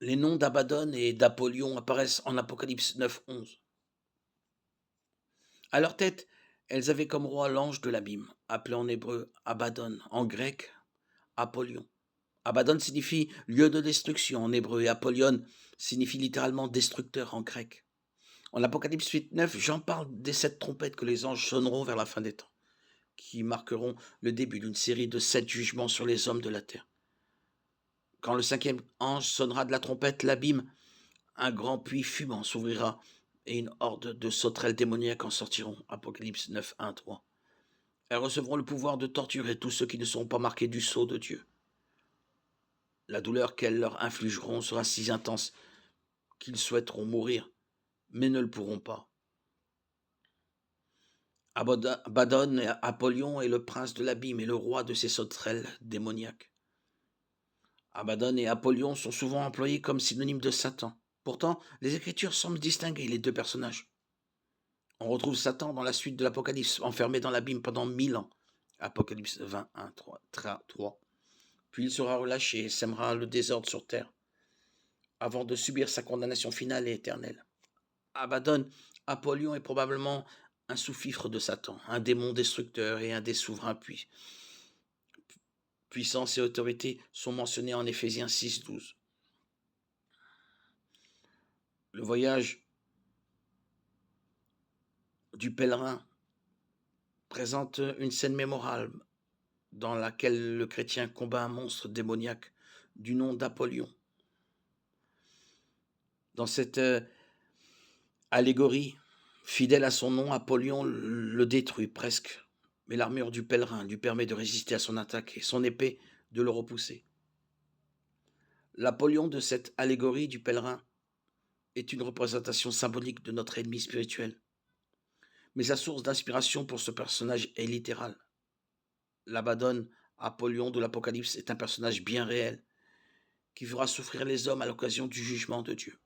Les noms d'Abaddon et d'Apollyon apparaissent en Apocalypse 9:11. À leur tête, elles avaient comme roi l'ange de l'abîme, appelé en hébreu Abaddon, en grec Apollyon. Abaddon signifie lieu de destruction en hébreu et Apollyon signifie littéralement destructeur en grec. En Apocalypse 8:9, Jean parle des 7 trompettes que les anges sonneront vers la fin des temps, qui marqueront le début d'une série de 7 jugements sur les hommes de la terre. Quand le 5e ange sonnera de la trompette, l'abîme, un grand puits fumant s'ouvrira et une horde de sauterelles démoniaques en sortiront. Apocalypse 9, 1, 3. Elles recevront le pouvoir de torturer tous ceux qui ne sont pas marqués du sceau de Dieu. La douleur qu'elles leur infligeront sera si intense qu'ils souhaiteront mourir, mais ne le pourront pas. Abaddon et Apollyon est le prince de l'abîme et le roi de ces sauterelles démoniaques. Abaddon et Apollyon sont souvent employés comme synonymes de Satan. Pourtant, les Écritures semblent distinguer les deux personnages. On retrouve Satan dans la suite de l'Apocalypse, enfermé dans l'abîme pendant 1000 ans. Apocalypse 21, 3. Puis il sera relâché et sèmera le désordre sur terre, avant de subir sa condamnation finale et éternelle. Abaddon, Apollyon est probablement un sous-fifre de Satan, un démon destructeur et un des souverains puissance et autorité sont mentionnés en Éphésiens 6, 12. Le voyage du pèlerin présente une scène mémorable dans laquelle le chrétien combat un monstre démoniaque du nom d'Apollyon. Dans cette allégorie, fidèle à son nom, Apollyon le détruit presque, mais l'armure du pèlerin lui permet de résister à son attaque et son épée de le repousser. L'Apollyon de cette allégorie du pèlerin est une représentation symbolique de notre ennemi spirituel, mais sa source d'inspiration pour ce personnage est littérale. L'Abaddon, Apollyon de l'Apocalypse, est un personnage bien réel qui fera souffrir les hommes à l'occasion du jugement de Dieu.